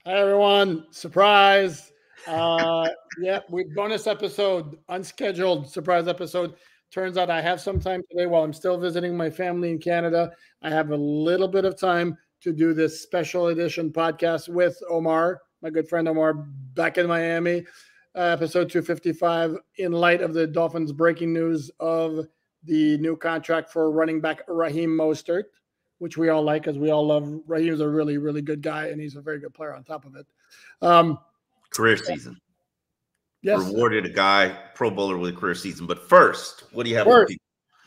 Hi, everyone. Surprise. Yeah, we bonus episode, unscheduled surprise episode. Turns out I have some time today while I'm still visiting my family in Canada. I have a little bit of time to do this special edition podcast with Omar, my good friend Omar, back in Miami. Episode 255, in light of the Dolphins breaking news of the new contract for running back Raheem Mostert, which we all like because we all love. Raheem's a really, really good guy, and he's a very good player on top of it. Career season. Yes. Rewarded a guy, Pro Bowler with a career season. But first, what do you have? First,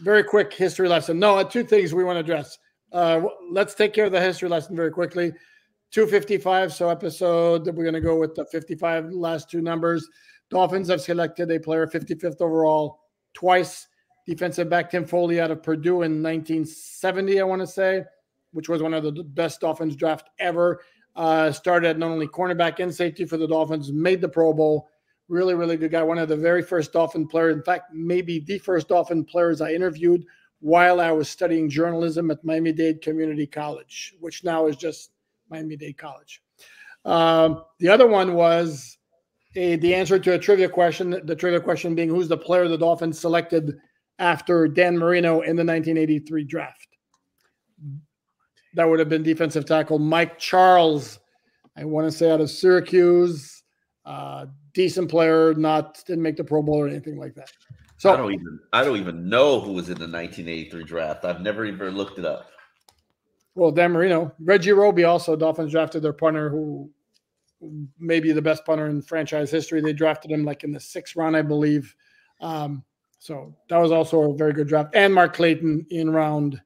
very quick history lesson. No, two things we want to address. Let's take care of the history lesson very quickly. 255, so episode, we're going to go with the 55 last two numbers. Dolphins have selected a player 55th overall twice. Defensive back Tim Foley out of Purdue in 1970, I want to say, which was one of the best Dolphins draft ever. Started at not only cornerback and safety for the Dolphins, made the Pro Bowl. Really, really good guy. One of the very first Dolphin players. In fact, maybe the first Dolphin players I interviewed while I was studying journalism at Miami-Dade Community College, which now is just Miami-Dade College. The other one was the answer to a trivia question. The trivia question being, who's the player the Dolphins selected after Dan Marino in the 1983 draft? That would have been defensive tackle Mike Charles. I want to say out of Syracuse. Decent player, didn't make the Pro Bowl or anything like that. So I don't even know who was in the 1983 draft. I've never even looked it up. Well, Dan Marino, Reggie Roby also. Dolphins drafted their punter, who may be the best punter in franchise history. They drafted him like in the 6th round, I believe. So that was also a very good draft. And Mark Clayton in round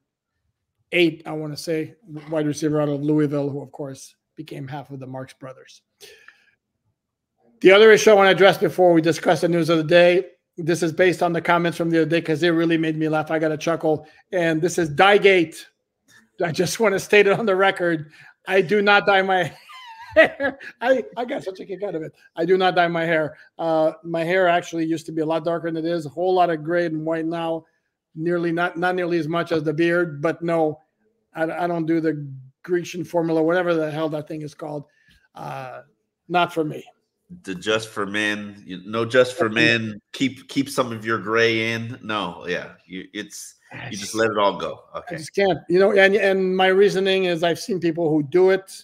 8, I want to say, wide receiver out of Louisville, who, of course, became half of the Marks brothers. The other issue I want to address before we discuss the news of the day, this is based on the comments from the other day because it really made me laugh. I got a chuckle. And this is Dye-gate. I just want to state it on the record. I do not dye my hair. I got such a kick out of it. I do not dye my hair. My hair actually used to be a lot darker than it is. A whole lot of gray and white now. Not nearly as much as the beard. But no, I don't do the Grecian formula, whatever the hell that thing is called. Not for me. The just for men, just for men. Keep some of your gray in. No, yeah, you just let it all go. Okay, I just can't. And my reasoning is I've seen people who do it,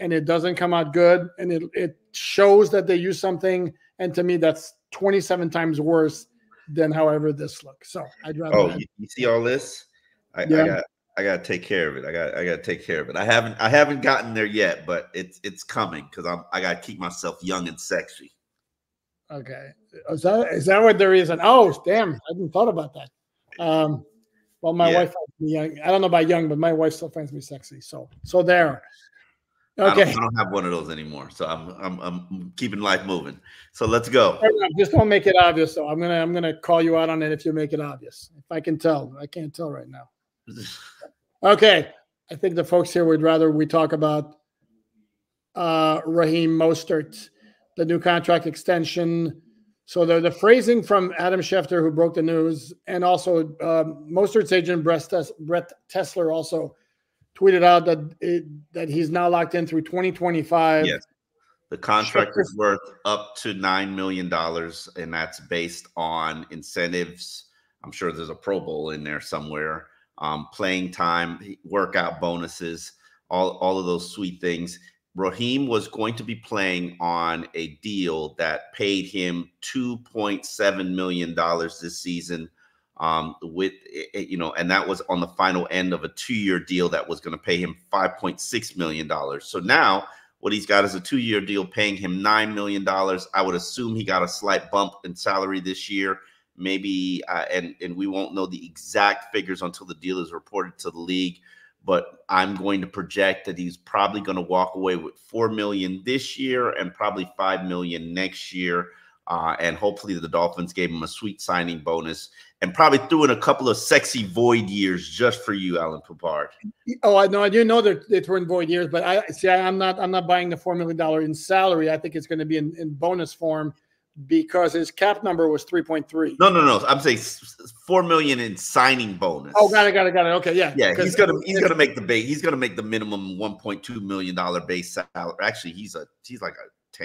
and it doesn't come out good, and it shows that they use something, and to me that's 27 times worse than however this looks. So I'd rather. Oh, you see all this? I got to take care of it. I got to take care of it. I haven't gotten there yet, but it's coming because I got to keep myself young and sexy. Okay, is that what the reason? Oh, damn! I hadn't thought about that. Well, my wife finds me young. I don't know about young, but my wife still finds me sexy. So there. Okay. I don't have one of those anymore, so I'm keeping life moving. So let's go. Just don't make it obvious, though. I'm gonna call you out on it if you make it obvious. If I can tell, I can't tell right now. Okay, I think the folks here would rather we talk about Raheem Mostert, the new contract extension. So the phrasing from Adam Schefter, who broke the news, and also Mostert's agent Brett Tessler also tweeted out that he's now locked in through 2025. Yes, the contract is worth up to $9 million, and that's based on incentives. I'm sure there's a Pro Bowl in there somewhere. Playing time, workout bonuses, all of those sweet things. Raheem was going to be playing on a deal that paid him $2.7 million this season, and that was on the final end of a 2-year deal that was going to pay him $5.6 million. So now what he's got is a 2-year deal paying him $9 million. I would assume he got a slight bump in salary this year. Maybe, and we won't know the exact figures until the deal is reported to the league, but I'm going to project that he's probably going to walk away with $4 million this year and probably $5 million next year. And hopefully the Dolphins gave him a sweet signing bonus and probably threw in a couple of sexy void years just for you, Alan Papard. Oh, I know. I do know that they threw in void years, but I'm not buying the $4 million in salary. I think it's going to be in bonus form. because his cap number was 3.3. No. I'm saying $4 million in signing bonus. Oh, got it. Okay, yeah. Yeah, he's gonna make the base. He's gonna make the minimum $1.2 million base salary. Actually, he's like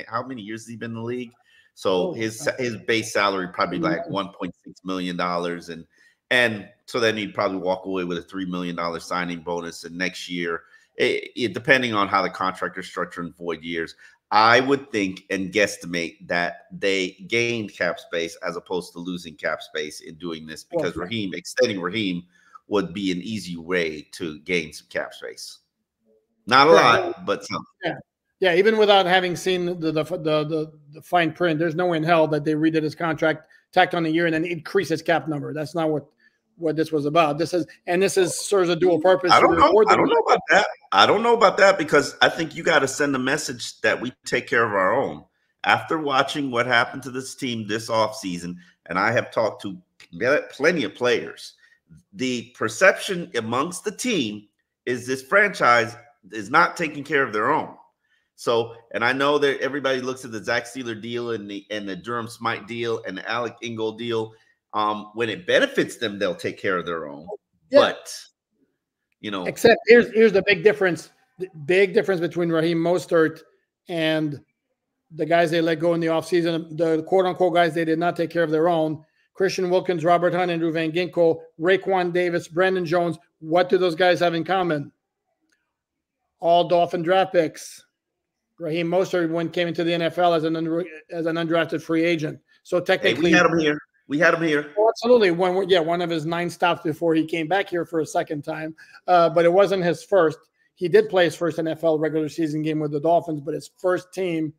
how many years has he been in the league? So his base salary probably like $1.6 million, and so then he'd probably walk away with a $3 million signing bonus. And next year, depending on how the contract is structured in void years, I would think and guesstimate that they gained cap space as opposed to losing cap space in doing this, because extending Raheem would be an easy way to gain some cap space. Not a lot, but some. Yeah. Even without having seen the fine print, there's no way in hell that they redid his contract, tacked on a year, and then increase his cap number. That's not what this was about. This serves a dual purpose. I don't know about that. I don't know about that, because I think you got to send a message that we take care of our own. After watching what happened to this team this offseason, and I have talked to plenty of players, the perception amongst the team is this franchise is not taking care of their own. So, and I know that everybody looks at the Zach Steeler deal and the Durham Smythe deal and the Alec Ingold deal. When it benefits them, they'll take care of their own. Yeah. But, except here's the big difference. The big difference between Raheem Mostert and the guys they let go in the offseason, the quote-unquote guys they did not take care of their own. Christian Wilkins, Robert Hunt, Andrew Van Ginkel, Raekwon Davis, Brandon Jones. What do those guys have in common? All Dolphin draft picks. Raheem Mostert came into the NFL as an undrafted free agent. So technically, we had him here. Oh, absolutely. One of his 9 stops before he came back here for a second time. But it wasn't his first. He did play his first NFL regular season game with the Dolphins, but his first team,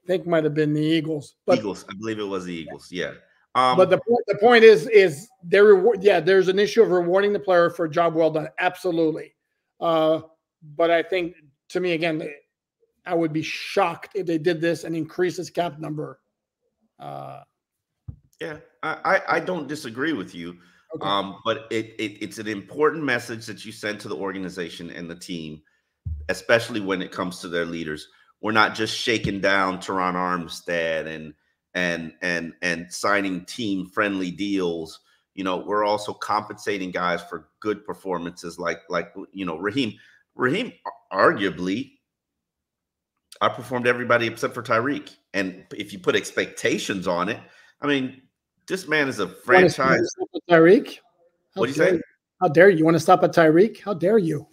I think, might have been the Eagles. Eagles. I believe it was the Eagles. Yeah. But the point is there's an issue of rewarding the player for a job well done. Absolutely. But I think, to me, again, I would be shocked if they did this and increase his cap number. Yeah, I don't disagree with you. Okay. But it's an important message that you send to the organization and the team, especially when it comes to their leaders. We're not just shaking down Teron Armstead and signing team-friendly deals. We're also compensating guys for good performances like Raheem. Raheem arguably outperformed everybody except for Tyreek. And if you put expectations on it, I mean, this man is a franchise. Tyreek? What do you say? How dare you? Want to stop at Tyreek? How dare you?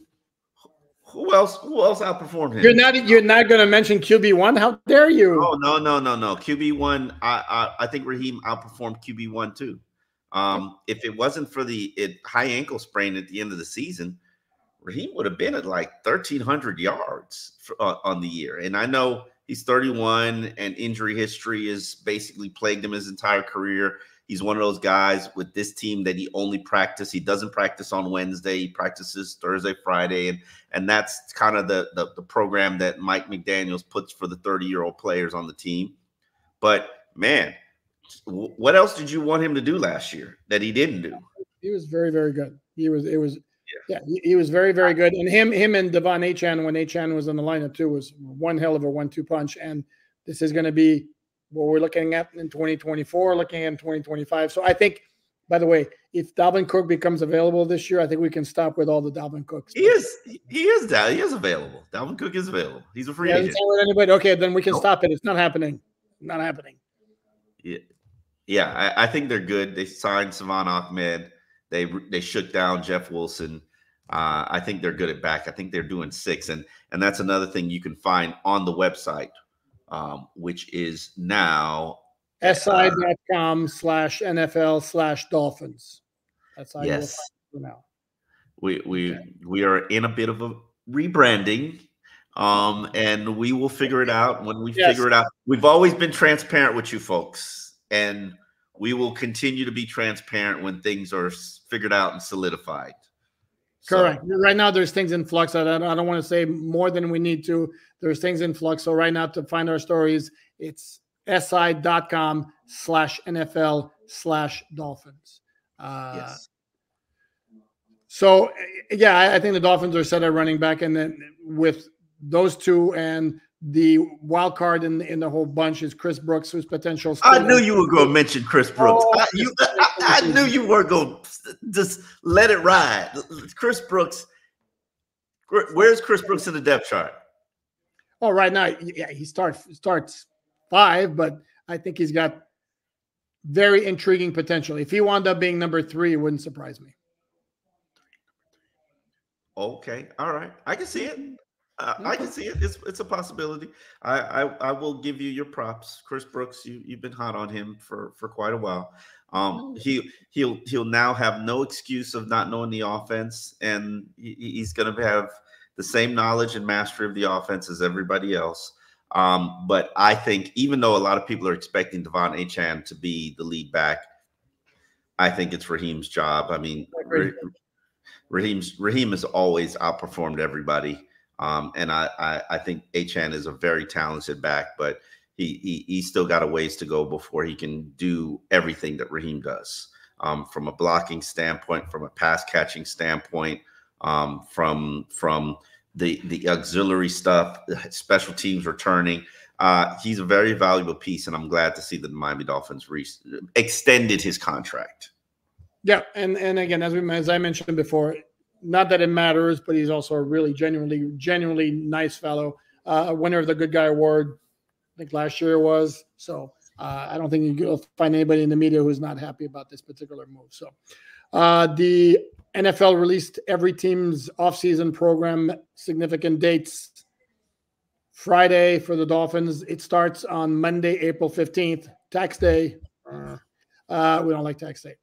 Who else outperformed him? You're not going to mention QB1? How dare you? Oh, no. QB1, I think Raheem outperformed QB1 too. If it wasn't for the high ankle sprain at the end of the season, Raheem would have been at like 1,300 yards on the year. And I know he's 31 and injury history has basically plagued him his entire career. He's one of those guys with this team that he doesn't practice on Wednesday. He practices Thursday, Friday. And that's kind of the program that Mike McDaniels puts for the 30-year-old players on the team. But, man, what else did you want him to do last year that he didn't do? He was very, very good. He was very, very good. And him and Devon Achane, when Achane was in the lineup too, was one hell of a 1-2 punch. And this is going to be what we're looking at in 2024, looking at in 2025. So I think, by the way, if Dalvin Cook becomes available this year, I think we can stop with all the Dalvin Cooks. He is available. Dalvin Cook is available. He's a free agent. With anybody. Okay, then we can stop it. It's not happening. Not happening. Yeah. I think they're good. They signed Savon Ahmed. They shook down Jeff Wilson. I think they're good at back. I think they're doing 6. And that's another thing you can find on the website, which is now si.com/NFL/Dolphins. That's how you will find it now. We are in a bit of a rebranding, and we will figure it out when we figure it out. We've always been transparent with you folks, and we will continue to be transparent when things are figured out and solidified. Correct. So, right now, there's things in flux. I don't want to say more than we need to. There's things in flux. So right now, to find our stories, it's si.com/NFL/Dolphins. Yes. So, I think the Dolphins are set at running back. And then with those two and The wild card in the whole bunch is Chris Brooks, whose potential. I knew you were going to mention Chris Brooks. Oh, I knew you were going to just let it ride. Chris Brooks. Where's Chris Brooks in the depth chart? Oh, right now, yeah, he starts 5, but I think he's got very intriguing potential. If he wound up being number 3, it wouldn't surprise me. Okay, all right, I can see it. I can see it. It's a possibility. I will give you your props, Chris Brooks. You've been hot on him for quite a while. He'll now have no excuse of not knowing the offense, and he's going to have the same knowledge and mastery of the offense as everybody else. But I think even though a lot of people are expecting Devon Achane to be the lead back, I think it's Raheem's job. I mean, Raheem has always outperformed everybody. And I think Achane is a very talented back, but he's still got a ways to go before he can do everything that Raheem does. From a blocking standpoint, from a pass catching standpoint, from the auxiliary stuff, special teams returning. He's a very valuable piece, and I'm glad to see that the Miami Dolphins extended his contract. Yeah, and again, as I mentioned before, not that it matters, but he's also a really genuinely nice fellow. Winner of the Good Guy Award, I think last year was. So I don't think you'll find anybody in the media who's not happy about this particular move. So the NFL released every team's offseason program, significant dates. Friday for the Dolphins, it starts on Monday, April 15th, tax day. We don't like tax day.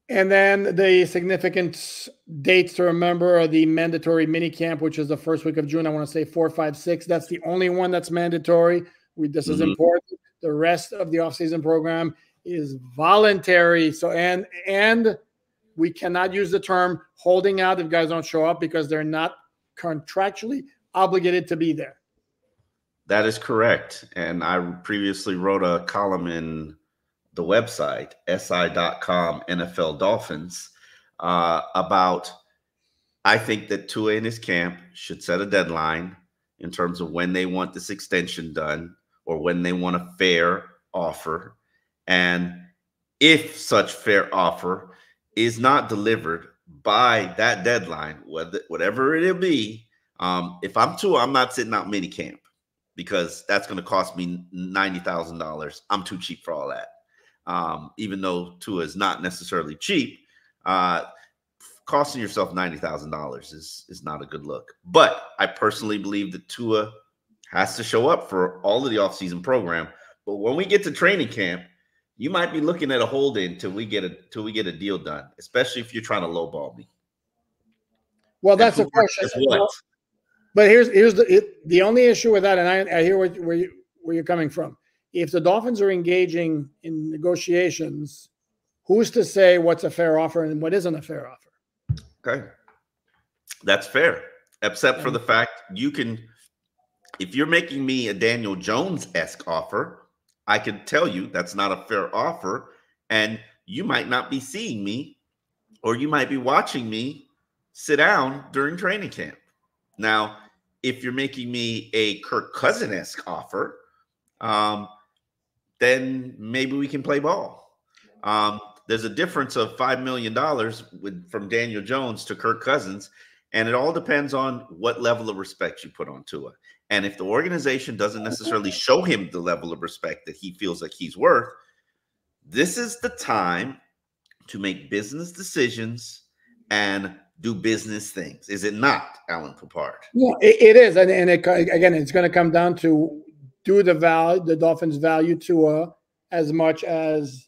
And then the significant dates to remember are the mandatory mini camp, which is the first week of June. I want to say 4, 5, 6. That's the only one that's mandatory. This is important. The rest of the offseason program is voluntary. So, and we cannot use the term holding out if guys don't show up because they're not contractually obligated to be there. That is correct. And I previously wrote a column in the website, si.com, NFL Dolphins, about I think that Tua and his camp should set a deadline in terms of when they want this extension done or when they want a fair offer. And if such fair offer is not delivered by that deadline, whatever it'll be, if I'm Tua, I'm not sitting out mini camp because that's going to cost me $90,000. I'm too cheap for all that. Even though Tua is not necessarily cheap, costing yourself $90,000 is not a good look. But I personally believe that Tua has to show up for all of the offseason program. But when we get to training camp, you might be looking at a hold-in till we get a deal done, especially if you're trying to lowball me. Well, that's a question. But here's the only issue with that, and I hear where you're coming from. If the Dolphins are engaging in negotiations, who's to say what's a fair offer and what isn't a fair offer? Okay. That's fair, except for the fact if you're making me a Daniel Jones-esque offer, I can tell you that's not a fair offer, and you might not be seeing me or you might be watching me sit down during training camp. Now, if you're making me a Kirk Cousins-esque offer, then maybe we can play ball. There's a difference of $5 million from Daniel Jones to Kirk Cousins, and it all depends on what level of respect you put on Tua. And if the organization doesn't necessarily show him the level of respect that he feels like he's worth, this is the time to make business decisions and do business things. Is it not, Alan Capard? Yeah, it is. And again, it's going to come down to the Dolphins value Tua as much as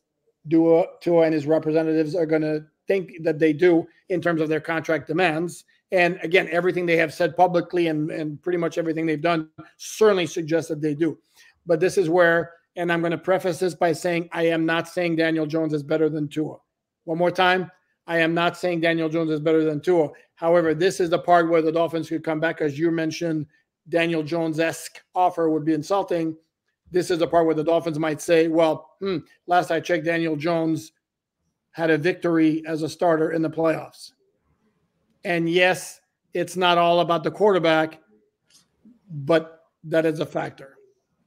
Tua and his representatives are going to think that they do in terms of their contract demands. And again, everything they have said publicly and pretty much everything they've done certainly suggests that they do. But this is where, and I'm going to preface this by saying, I am not saying Daniel Jones is better than Tua. One more time, I am not saying Daniel Jones is better than Tua. However, this is the part where the Dolphins could come back, as you mentioned, Daniel Jones-esque offer would be insulting. This is the part where the Dolphins might say, well, last I checked, Daniel Jones had a victory as a starter in the playoffs. And yes, it's not all about the quarterback, but that is a factor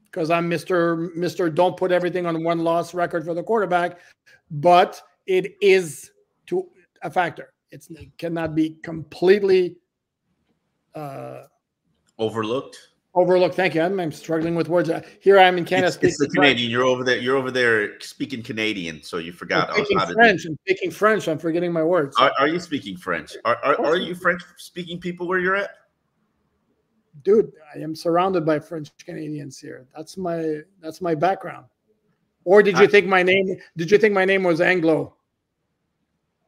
because I'm Mr. Don't put everything on one loss record for the quarterback, but it is to a factor. It cannot be completely overlooked. Overlooked. Thank you. I'm struggling with words. Here I am in Canada speaking. It's the Canadian. You're over there. You're over there speaking Canadian, so you forgot how to French. I'm speaking French. I'm forgetting my words. Are you speaking French? Are you French speaking people where you're at? Dude, I am surrounded by French Canadians here. That's my background. Or did you think my name? Did you think my name was Anglo?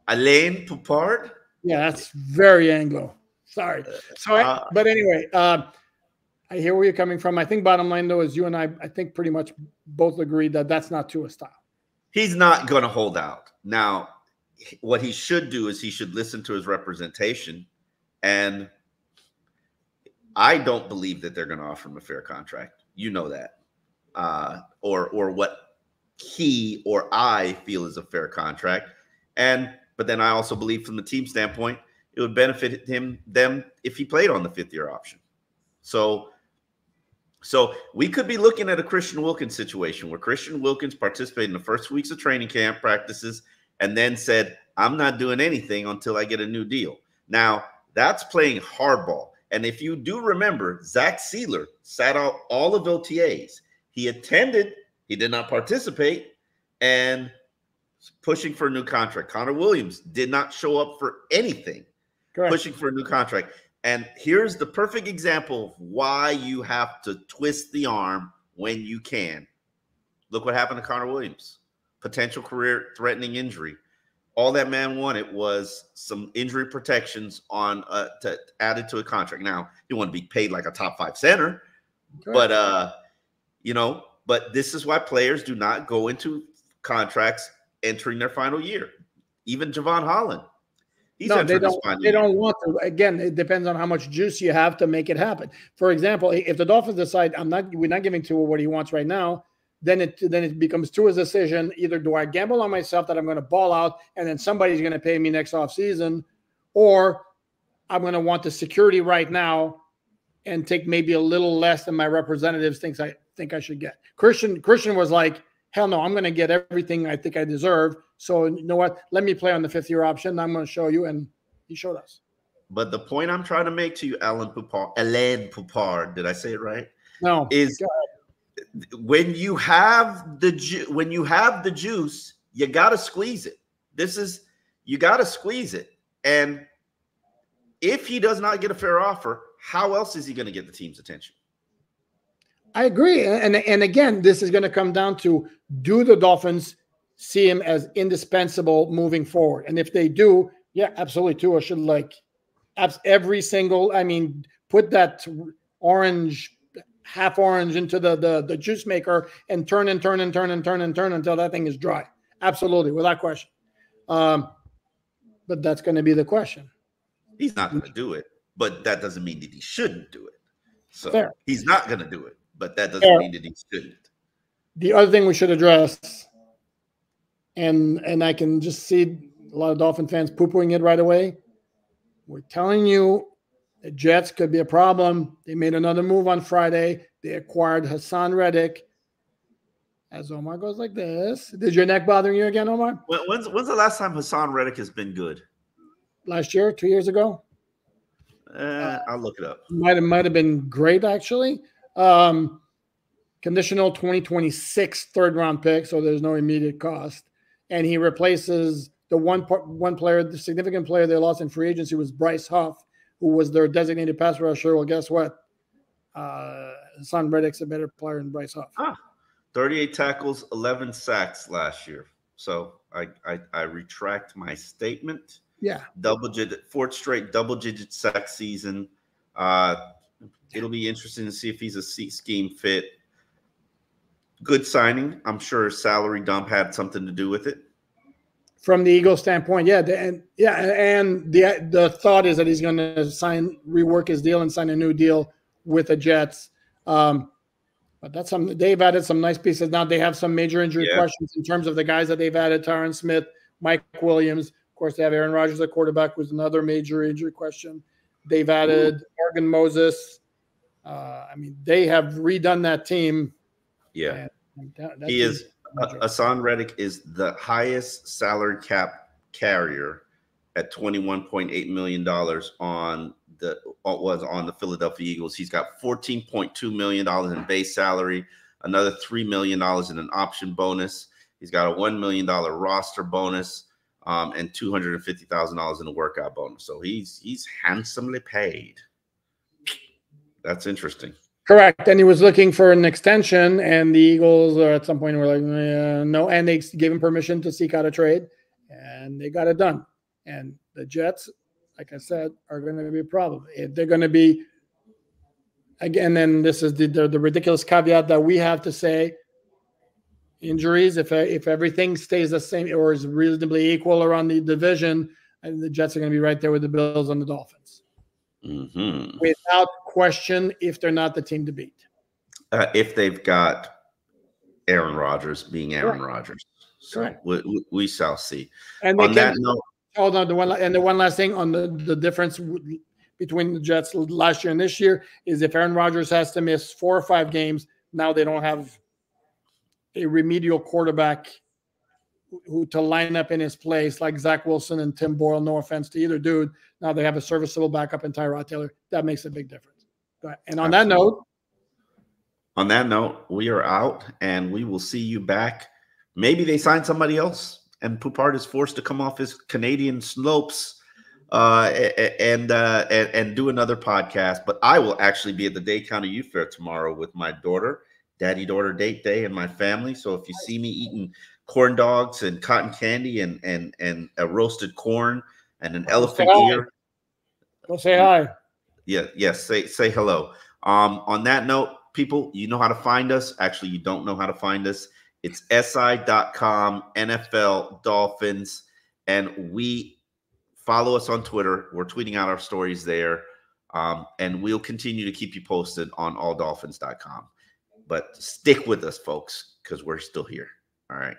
Alain Poupard? Yeah, that's very Anglo. Sorry. So, but anyway, I hear where you're coming from. I think bottom line though is you and I think pretty much both agree that that's not Tua's style. He's not going to hold out. Now, what he should do is he should listen to his representation, and I don't believe that they're going to offer him a fair contract. You know that, or what he or I feel is a fair contract, but then I also believe from the team standpoint, it would benefit them if he played on the 5th-year option. So we could be looking at a Christian Wilkins situation where Christian Wilkins participated in the first weeks of training camp practices and then said, I'm not doing anything until I get a new deal. Now, that's playing hardball. And if you do remember, Zach Sealer sat out all of OTAs. He attended, he did not participate, and pushing for a new contract. Connor Williams did not show up for anything, pushing for a new contract. And here's the perfect example of why you have to twist the arm when you can. Look what happened to Connor Williams. Potential career-threatening injury. All that man wanted was some injury protections on added to a contract. Now, you want to be paid like a top 5 center, but but this is why players do not go into contracts entering their final year. Even Javon Holland. No, they don't want to. Again, it depends on how much juice you have to make it happen. For example, if the Dolphins decide we're not giving Tua what he wants right now, then it becomes Tua's decision. Either do I gamble on myself that I'm going to ball out and then somebody's going to pay me next offseason, or I'm going to want the security right now and take maybe a little less than my representatives think I should get. Christian was like, hell no, I'm going to get everything I think I deserve. So you know what? Let me play on the 5th-year option. I'm going to show you, and he showed us. But the point I'm trying to make to you, Alain Poupard, did I say it right? No. Is when you have the juice, you got to squeeze it. You got to squeeze it. And if he does not get a fair offer, how else is he going to get the team's attention? I agree. And again, this is going to come down to, do the Dolphins see him as indispensable moving forward? And if they do, yeah, absolutely. Tua should every single, put that half orange into the juice maker and turn until that thing is dry. Absolutely, without question. But that's going to be the question. He's not going to do it, but that doesn't mean that he shouldn't do it. So Fair. He's not going to do it, but that doesn't mean that he shouldn't. The other thing we should address, and I can just see a lot of Dolphin fans poo-pooing it right away. We're telling you the Jets could be a problem. They made another move on Friday. They acquired Hassan Reddick. As Omar goes like this. Did your neck bothering you again, Omar? When's the last time Hassan Reddick has been good? Last year, 2 years ago? I'll look it up. Might have been great, actually. Conditional 2026 third-round pick, so there's no immediate cost. And he replaces the one player, the significant player they lost in free agency was Bryce Huff, who was their designated pass rusher. Well, guess what? Hassan Reddick's a better player than Bryce Huff. 38 tackles, 11 sacks last year. So I retract my statement. Yeah. Fourth straight double-digit sack season. It'll be interesting to see if he's a scheme fit. Good signing. I'm sure salary dump had something to do with it. From the Eagles standpoint, and the thought is that he's going to rework his deal and sign a new deal with the Jets. But that's they've added some nice pieces. Now they have some major injury questions in terms of the guys that they've added: Tyron Smith, Mike Williams. Of course, they have Aaron Rodgers at quarterback, who's another major injury question. They've added Morgan Moses. I mean, they have redone that team. Yeah, that he is. Hassan Reddick is the highest salary cap carrier at $21.8 million on the Philadelphia Eagles. He's got $14.2 million in base salary, another $3 million in an option bonus. He's got a $1 million roster bonus, and $250,000 in a workout bonus. So he's handsomely paid. That's interesting. Correct. And he was looking for an extension, and the Eagles at some point were like, no. And they gave him permission to seek out a trade, and they got it done. And the Jets, like I said, are going to be a problem. If they're going to be, again, then this is the ridiculous caveat that we have to say, injuries, if everything stays the same or is reasonably equal around the division, and the Jets are going to be right there with the Bills and the Dolphins. Mm-hmm. Without question, if they're not the team to beat. If they've got Aaron Rodgers being Aaron Rodgers. So we shall see. And on that note, hold on, the one last thing on the difference between the Jets last year and this year is if Aaron Rodgers has to miss 4 or 5 games, now they don't have a remedial quarterback who to line up in his place like Zach Wilson and Tim Boyle. No offense to either dude. Now they have a serviceable backup in Tyrod Taylor. That makes a big difference. And on that note, we are out, and we will see you back. Maybe they sign somebody else, and Poupart is forced to come off his Canadian slopes and do another podcast. But I will actually be at the Dade County Youth Fair tomorrow with my daughter, daddy-daughter date day, and my family. So if you see me eating corn dogs and cotton candy and a roasted corn and an elephant ear, go say hi. Yes, say hello. On that note, people, you know how to find us. Actually, you don't know how to find us. It's si.com, NFL Dolphins, and we follow us on Twitter. We're tweeting out our stories there, and we'll continue to keep you posted on alldolphins.com. But stick with us, folks, because we're still here. All right.